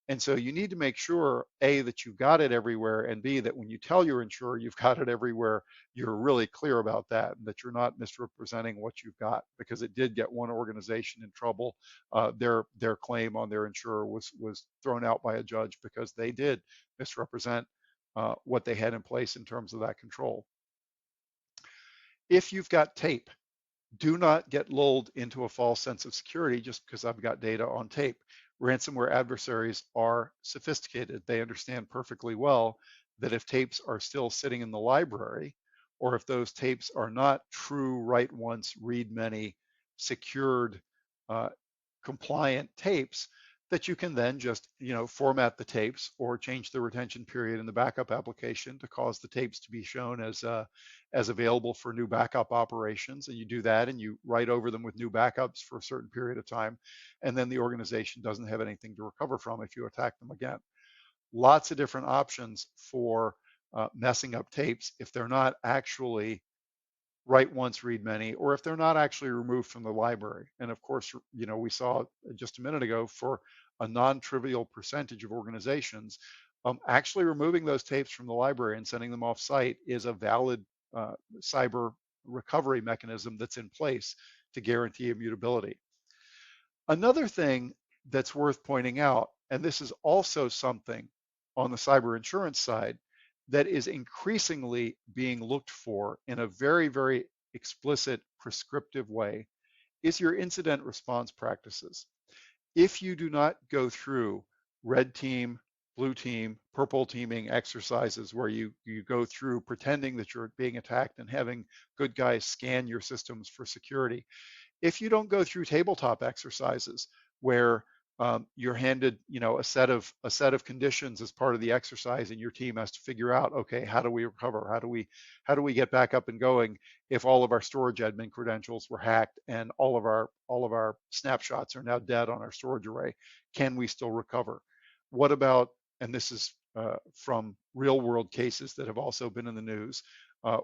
And so you need to make sure, A, that you've got it everywhere, and B, that when you tell your insurer you've got it everywhere, you're really clear about that, and that you're not misrepresenting what you've got, because it did get one organization in trouble. Their claim on their insurer was thrown out by a judge because they did misrepresent what they had in place in terms of that control. If you've got tape, do not get lulled into a false sense of security just because I've got data on tape. Ransomware adversaries are sophisticated. They understand perfectly well that if tapes are still sitting in the library, or if those tapes are not true write once, read many, secured, compliant tapes, that you can then just format the tapes or change the retention period in the backup application to cause the tapes to be shown as available for new backup operations. And you do that and you write over them with new backups for a certain period of time, and then the organization doesn't have anything to recover from if you attack them again. Lots of different options for messing up tapes if they're not actually write once, read many, or if they're not actually removed from the library. And of course, we saw just a minute ago, for a non-trivial percentage of organizations, actually removing those tapes from the library and sending them off site is a valid cyber recovery mechanism that's in place to guarantee immutability. Another thing that's worth pointing out, and this is also something on the cyber insurance side that is increasingly being looked for in a very, very explicit, prescriptive way, is your incident response practices. If you do not go through red team, blue team, purple teaming exercises where you go through pretending that you're being attacked and having good guys scan your systems for security, if you don't go through tabletop exercises where you're handed, a set of conditions as part of the exercise, and your team has to figure out, okay, how do we recover? How do we get back up and going if all of our storage admin credentials were hacked and all of our snapshots are now dead on our storage array? Can we still recover? What about, and this is from real world cases that have also been in the news,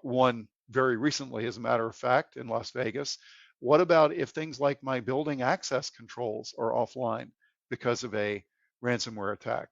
one very recently, as a matter of fact, in Las Vegas. What about if things like my building access controls are offline because of a ransomware attack?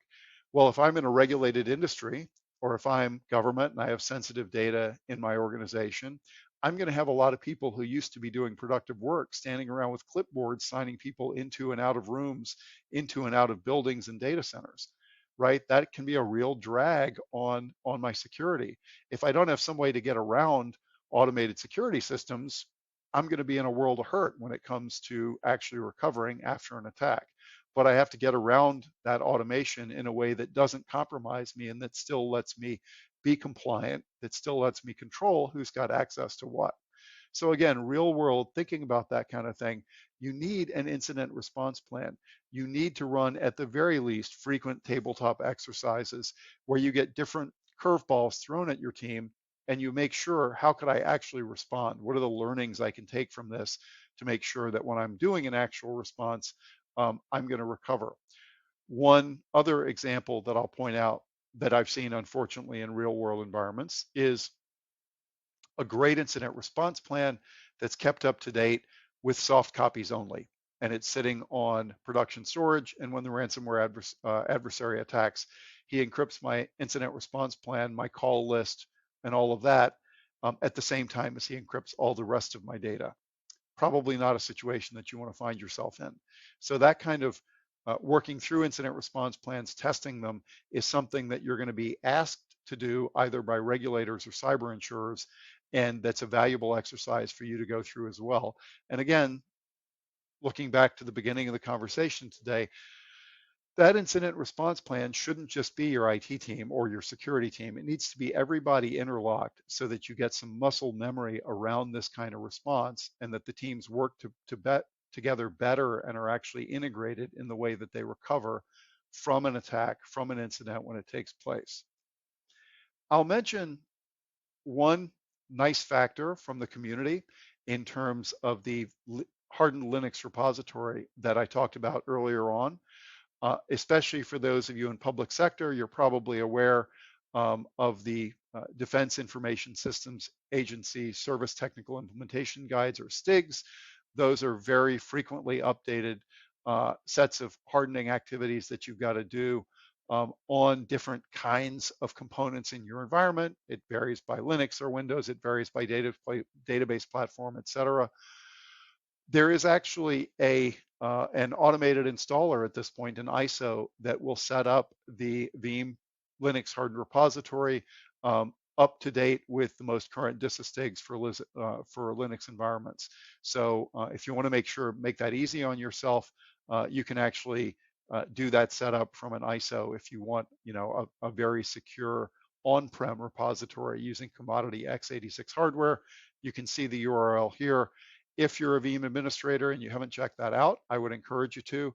Well, if I'm in a regulated industry, or if I'm government and I have sensitive data in my organization, I'm going to have a lot of people who used to be doing productive work standing around with clipboards signing people into and out of rooms, into and out of buildings and data centers, right? That can be a real drag on my security. If I don't have some way to get around automated security systems, I'm going to be in a world of hurt when it comes to actually recovering after an attack. But I have to get around that automation in a way that doesn't compromise me and that still lets me be compliant, that still lets me control who's got access to what. So again, real world, thinking about that kind of thing, you need an incident response plan. You need to run, at the very least, frequent tabletop exercises where you get different curveballs thrown at your team and you make sure, how could I actually respond? What are the learnings I can take from this to make sure that when I'm doing an actual response, I'm going to recover? One other example that I'll point out that I've seen, unfortunately, in real world environments is a great incident response plan that's kept up to date with soft copies only. And it's sitting on production storage. And when the ransomware adversary attacks, he encrypts my incident response plan, my call list, and all of that at the same time as he encrypts all the rest of my data. Probably not a situation that you want to find yourself in. So that kind of working through incident response plans, testing them, is something that you're going to be asked to do either by regulators or cyber insurers, and that's a valuable exercise for you to go through as well. And again, looking back to the beginning of the conversation today, that incident response plan shouldn't just be your IT team or your security team. It needs to be everybody interlocked so that you get some muscle memory around this kind of response, and that the teams work to bet together better and are actually integrated in the way that they recover from an attack, from an incident when it takes place. I'll mention one nice factor from the community in terms of the hardened Linux repository that I talked about earlier on. Especially for those of you in public sector, you're probably aware of the Defense Information Systems Agency Service Technical Implementation Guides, or STIGs. Those are very frequently updated sets of hardening activities that you've got to do on different kinds of components in your environment. It varies by Linux or Windows, it varies by database platform, et cetera. There is actually an automated installer at this point in ISO that will set up the Veeam Linux hardened repository up to date with the most current disastigs for Linux environments. So if you want to make that easy on yourself, you can actually do that setup from an ISO if you want, a very secure on-prem repository using commodity x86 hardware. You can see the URL here. If you're a Veeam administrator and you haven't checked that out, I would encourage you to.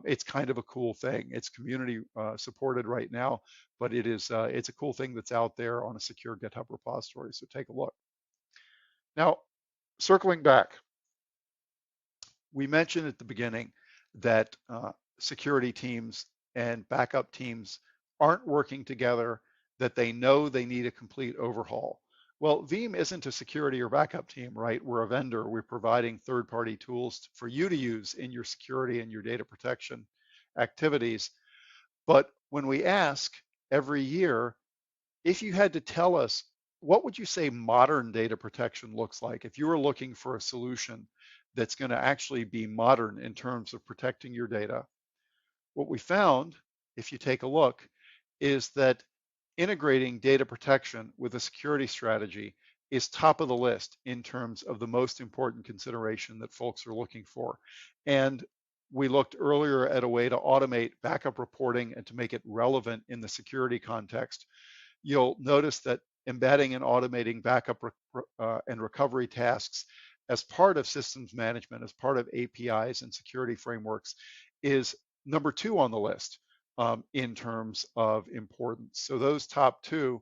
It's kind of a cool thing. It's community supported right now, but it's a cool thing that's out there on a secure GitHub repository. So take a look. Now, circling back, we mentioned at the beginning that security teams and backup teams aren't working together, that they know they need a complete overhaul. Well, Veeam isn't a security or backup team, right? We're a vendor. We're providing third-party tools for you to use in your security and your data protection activities. But when we ask every year, if you had to tell us, what would you say modern data protection looks like? If you were looking for a solution that's going to actually be modern in terms of protecting your data, what we found, if you take a look, is that integrating data protection with a security strategy is top of the list in terms of the most important consideration that folks are looking for. And we looked earlier at a way to automate backup reporting and to make it relevant in the security context. You'll notice that embedding and automating backup and recovery tasks as part of systems management, as part of APIs and security frameworks, is number 2 on the list in terms of importance. So those top 2,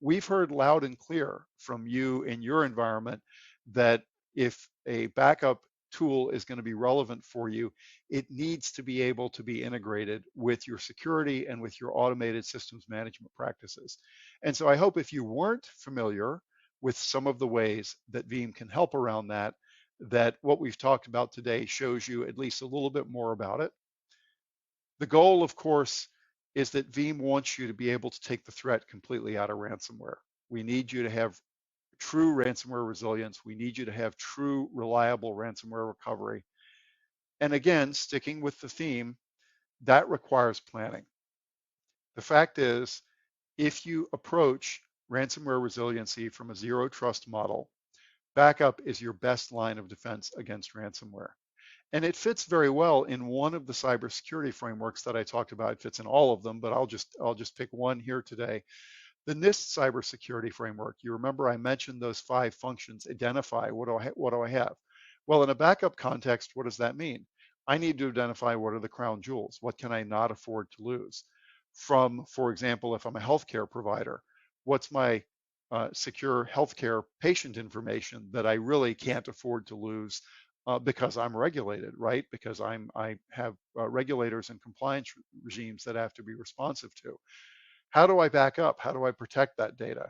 we've heard loud and clear from you in your environment that if a backup tool is going to be relevant for you, it needs to be able to be integrated with your security and with your automated systems management practices. And so I hope if you weren't familiar with some of the ways that Veeam can help around that, that what we've talked about today shows you at least a little bit more about it. The goal, of course, is that Veeam wants you to be able to take the threat completely out of ransomware. We need you to have true ransomware resilience. We need you to have true, reliable ransomware recovery. And again, sticking with the theme, that requires planning. The fact is, if you approach ransomware resiliency from a zero trust model, backup is your best line of defense against ransomware. And it fits very well in one of the cybersecurity frameworks that I talked about. It fits in all of them, but I'll just pick one here today. The NIST cybersecurity framework. You remember I mentioned those 5 functions. Identify, what do I have? Well, in a backup context, what does that mean? I need to identify what are the crown jewels. What can I not afford to lose? From, for example, if I'm a healthcare provider, what's my secure healthcare patient information that I really can't afford to lose because I'm regulated, right? Because I have regulators and compliance regimes that I have to be responsive to. How do I back up? How do I protect that data?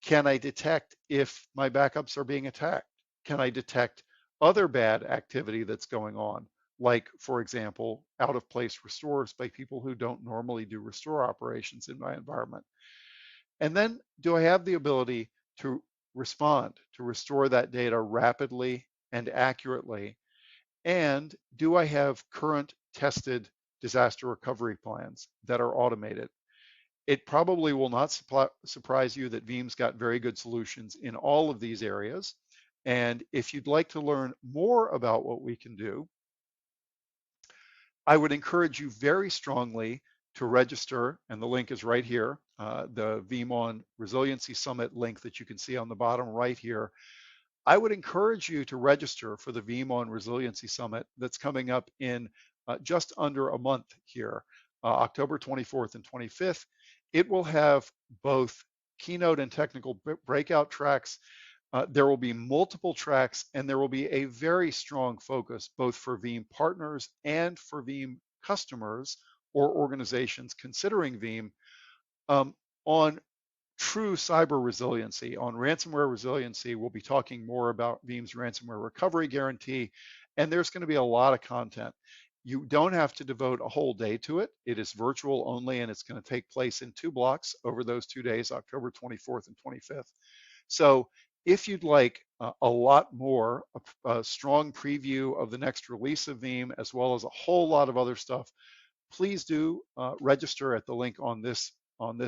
Can I detect if my backups are being attacked? Can I detect other bad activity that's going on? Like, for example, out of place restores by people who don't normally do restore operations in my environment. And then do I have the ability to respond, to restore that data rapidly and accurately? And do I have current tested disaster recovery plans that are automated? It probably will not surprise you that Veeam's got very good solutions in all of these areas. And if you'd like to learn more about what we can do, I would encourage you very strongly to register, and the link is right here, the Veeam on Resiliency Summit link that you can see on the bottom right here. I would encourage you to register for the Veeam on Resiliency Summit that's coming up in just under a month here, October 24th and 25th. It will have both keynote and technical breakout tracks. There will be multiple tracks, and there will be a very strong focus both for Veeam partners and for Veeam customers or organizations considering Veeam on true cyber resiliency. On ransomware resiliency, we'll be talking more about Veeam's ransomware recovery guarantee, and there's going to be a lot of content. You don't have to devote a whole day to it. It is virtual only, and it's going to take place in 2 blocks over those 2 days, October 24th and 25th. So if you'd like a lot more, a strong preview of the next release of Veeam, as well as a whole lot of other stuff, please do register at the link on this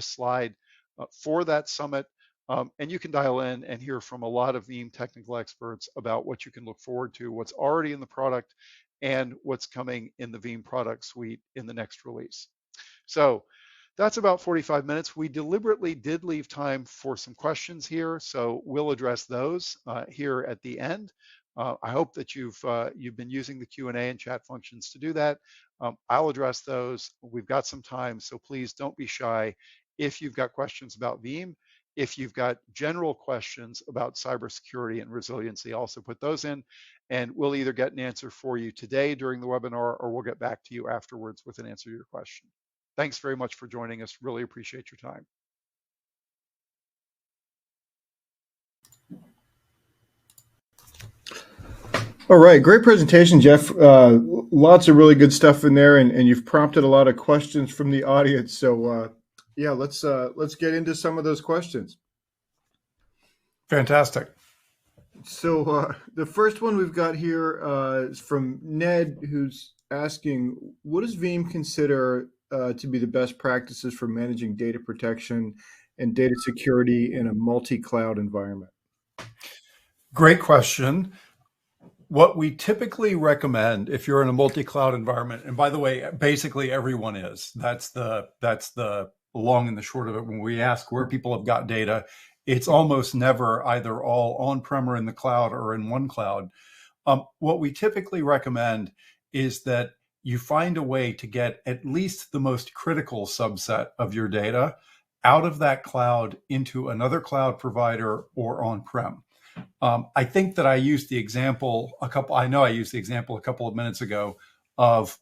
slide for that summit. And you can dial in and hear from a lot of Veeam technical experts about what you can look forward to, what's already in the product, and what's coming in the Veeam product suite in the next release. So that's about 45 minutes. We deliberately did leave time for some questions here, so we'll address those here at the end. I hope that you've been using the Q&A and chat functions to do that. I'll address those. We've got some time, so please don't be shy. If you've got questions about Veeam, if you've got general questions about cybersecurity and resiliency, also put those in, and we'll either get an answer for you today during the webinar, or we'll get back to you afterwards with an answer to your question. Thanks very much for joining us. Really appreciate your time. All right, great presentation, Jeff. Lots of really good stuff in there, and you've prompted a lot of questions from the audience. So yeah, let's get into some of those questions. Fantastic. So the first one we've got here is from Ned, who's asking, what does Veeam consider to be the best practices for managing data protection and data security in a multi-cloud environment? Great question. What we typically recommend if you're in a multi-cloud environment, and by the way, basically everyone is, that's the long and the short of it. When we ask where people have got data, it's almost never either all on-prem or in the cloud or in one cloud. What we typically recommend is that you find a way to get at least the most critical subset of your data out of that cloud into another cloud provider or on-prem. I think that I used the example a couple of minutes ago of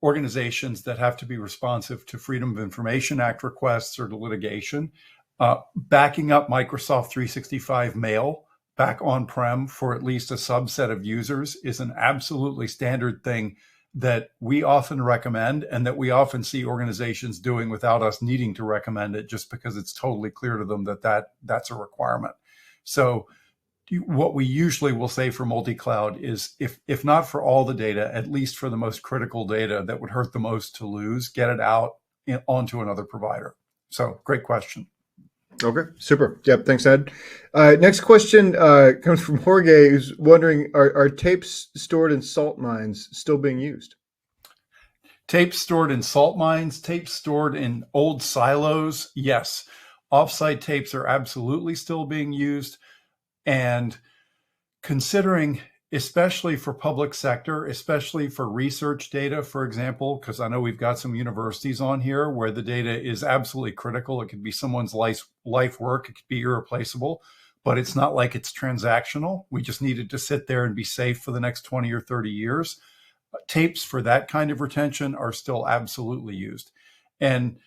organizations that have to be responsive to Freedom of Information Act requests or to litigation. Backing up Microsoft 365 mail back on-prem for at least a subset of users is an absolutely standard thing that we often recommend and that we often see organizations doing without us needing to recommend it, just because it's totally clear to them that that's a requirement. So what we usually will say for multi-cloud is if not for all the data, at least for the most critical data that would hurt the most to lose, get it out onto another provider. So great question. Okay, super. Yep, thanks, Ed. Next question comes from Jorge, who's wondering, are tapes stored in salt mines still being used? Tapes stored in salt mines, tapes stored in old silos, yes. Offsite tapes are absolutely still being used. And considering, especially for public sector, especially for research data, for example, because I know we've got some universities on here where the data is absolutely critical. It could be someone's life work. It could be irreplaceable, but it's not like it's transactional. We just need it to sit there and be safe for the next 20 or 30 years. Tapes for that kind of retention are still absolutely used. And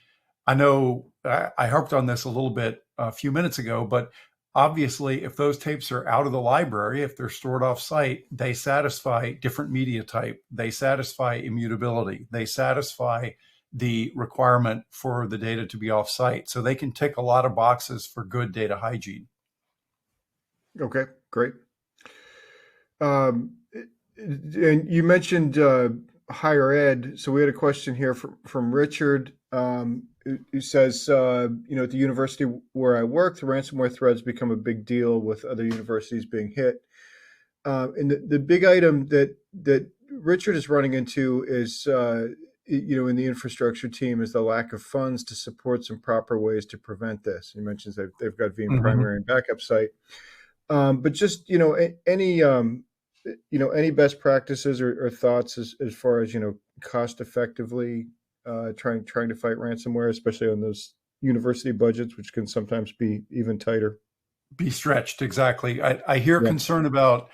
I know I harped on this a little bit a few minutes ago, but obviously, if those tapes are out of the library, if they're stored off-site, they satisfy different media type. They satisfy immutability. They satisfy the requirement for the data to be off-site. So they can tick a lot of boxes for good data hygiene. Okay, great. And you mentioned higher ed. So we had a question here from Richard, who says, at the university where I work, the ransomware threats become a big deal with other universities being hit. And the big item that Richard is running into is, in the infrastructure team, is the lack of funds to support some proper ways to prevent this. He mentions that they've got Veeam primary and backup site, but just any best practices or thoughts as far as cost effectively trying to fight ransomware, especially on those university budgets, which can sometimes be even tighter. Be stretched, exactly. I hear concern about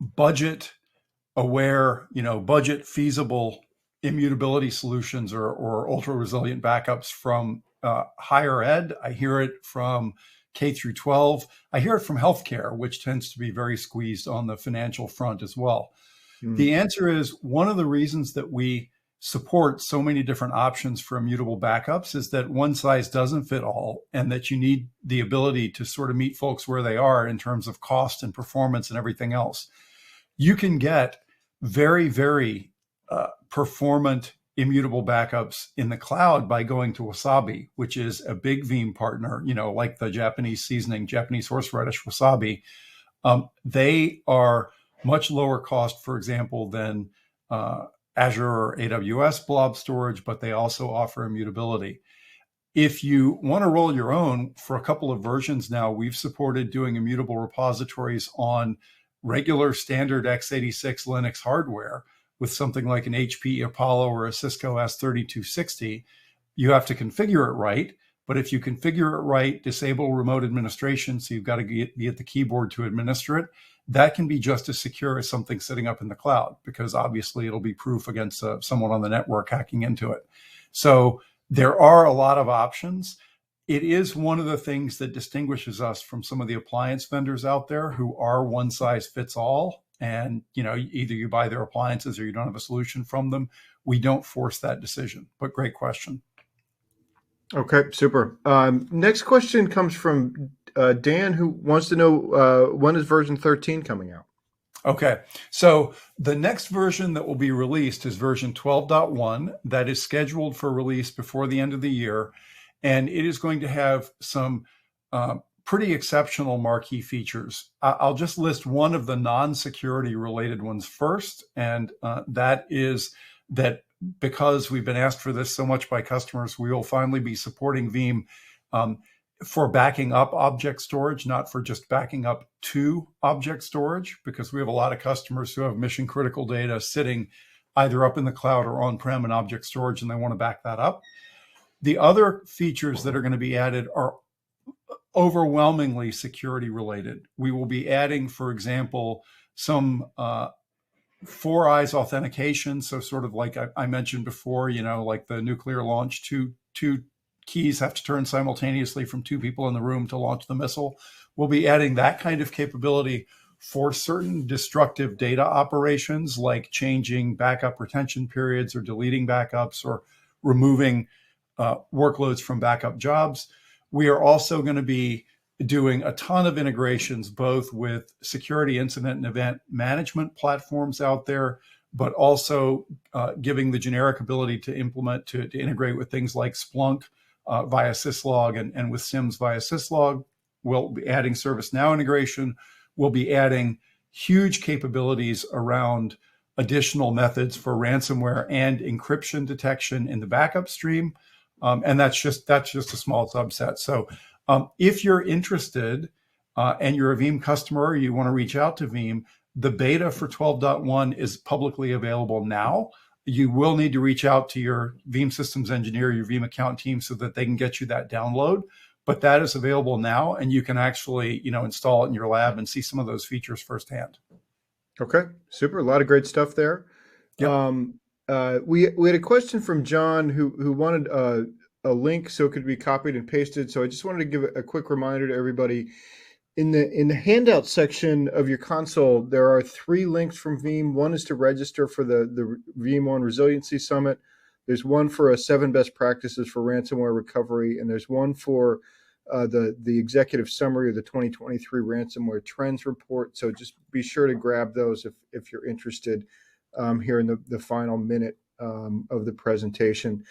budget aware, budget feasible immutability solutions or ultra resilient backups from higher ed. I hear it from K through 12. I hear it from healthcare, which tends to be very squeezed on the financial front as well. The answer is, one of the reasons that we support so many different options for immutable backups is that one size doesn't fit all, and that you need the ability to sort of meet folks where they are in terms of cost and performance and everything else. You can get very, very performant immutable backups in the cloud by going to Wasabi, which is a big Veeam partner, like the Japanese seasoning, Japanese horseradish Wasabi. They are much lower cost, for example, than Azure or AWS blob storage, but they also offer immutability. If you want to roll your own, for a couple of versions now, we've supported doing immutable repositories on regular standard x86 Linux hardware with something like an HP Apollo or a Cisco S3260. You have to configure it right, but if you configure it right, disable remote administration, so you've got to be at the keyboard to administer it, that can be just as secure as something sitting up in the cloud, because obviously it'll be proof against someone on the network hacking into it. So there are a lot of options. It is one of the things that distinguishes us from some of the appliance vendors out there who are one size fits all. And, either you buy their appliances or you don't have a solution from them. We don't force that decision, but great question. Okay, super. Next question comes from Dan, who wants to know when is version 13 coming out? Okay, so the next version that will be released is version 12.1 that is scheduled for release before the end of the year. and it is going to have some pretty exceptional marquee features. I'll just list one of the non-security related ones first, and that is that because we've been asked for this so much by customers, we will finally be supporting Veeam for backing up object storage, not for just backing up to object storage, because we have a lot of customers who have mission critical data sitting either up in the cloud or on-prem in object storage, and they want to back that up. The other features that are going to be added are overwhelmingly security related. We will be adding, for example, some four eyes authentication. So sort of like I mentioned before, like the nuclear launch, two keys have to turn simultaneously from two people in the room to launch the missile. We'll be adding that kind of capability for certain destructive data operations, like changing backup retention periods or deleting backups or removing workloads from backup jobs. We are also going to be doing a ton of integrations, both with security incident and event management platforms out there, but also giving the generic ability to implement, to integrate with things like Splunk via syslog and with SIMS via syslog. We'll be adding ServiceNow integration. We'll be adding huge capabilities around additional methods for ransomware and encryption detection in the backup stream. And that's just a small subset. So if you're interested and you're a Veeam customer, or you want to reach out to Veeam, the beta for 12.1 is publicly available now. You will need to reach out to your Veeam systems engineer, your Veeam account team, so that they can get you that download. But that is available now, and you can actually, install it in your lab and see some of those features firsthand. Okay, super. A lot of great stuff there. Yep. We had a question from John who wanted a link so it could be copied and pasted. So I just wanted to give a quick reminder to everybody. In the handout section of your console, there are 3 links from Veeam. One is to register for the Veeam on Resiliency Summit. There's one for 7 best practices for ransomware recovery, and there's one for the executive summary of the 2023 ransomware trends report. So just be sure to grab those if you're interested here in the final minute of the presentation.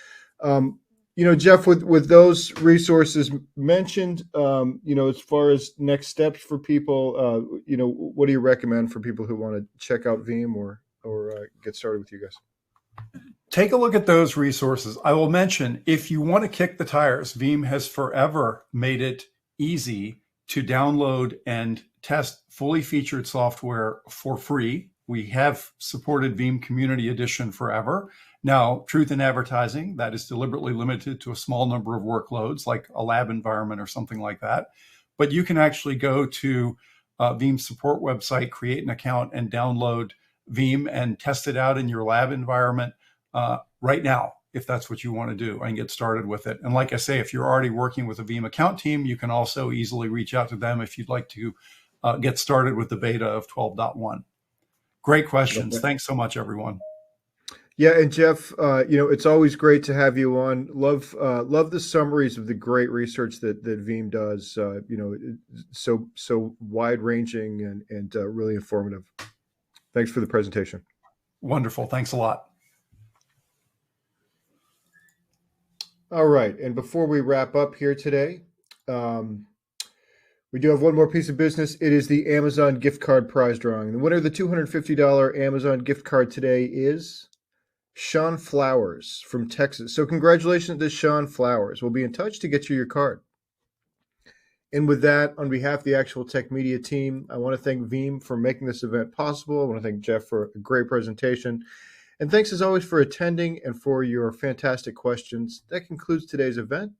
Jeff, with those resources mentioned, as far as next steps for people, what do you recommend for people who want to check out Veeam or get started with you guys? Take a look at those resources. I will mention, if you want to kick the tires, Veeam has forever made it easy to download and test fully featured software for free. We have supported Veeam Community Edition forever. Now, truth in advertising, that is deliberately limited to a small number of workloads, like a lab environment or something like that. But you can actually go to Veeam's support website, create an account, and download Veeam and test it out in your lab environment right now, if that's what you want to do, and get started with it. And like I say, if you're already working with a Veeam account team, you can also easily reach out to them if you'd like to get started with the beta of 12.1. Great questions. Okay. Thanks so much, everyone. Yeah, and Jeff, it's always great to have you on. Love the summaries of the great research that Veeam does. So wide ranging and really informative. Thanks for the presentation. Wonderful. Thanks a lot. All right, and before we wrap up here today, we do have one more piece of business. It is the Amazon gift card prize drawing. The winner of the $250 Amazon gift card today is Sean Flowers from Texas. So congratulations to Sean Flowers. We'll be in touch to get you your card. And with that, on behalf of the Actual Tech Media team, I want to thank Veeam for making this event possible. I want to thank Jeff for a great presentation. And thanks as always for attending and for your fantastic questions. That concludes today's event.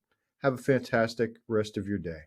Have a fantastic rest of your day.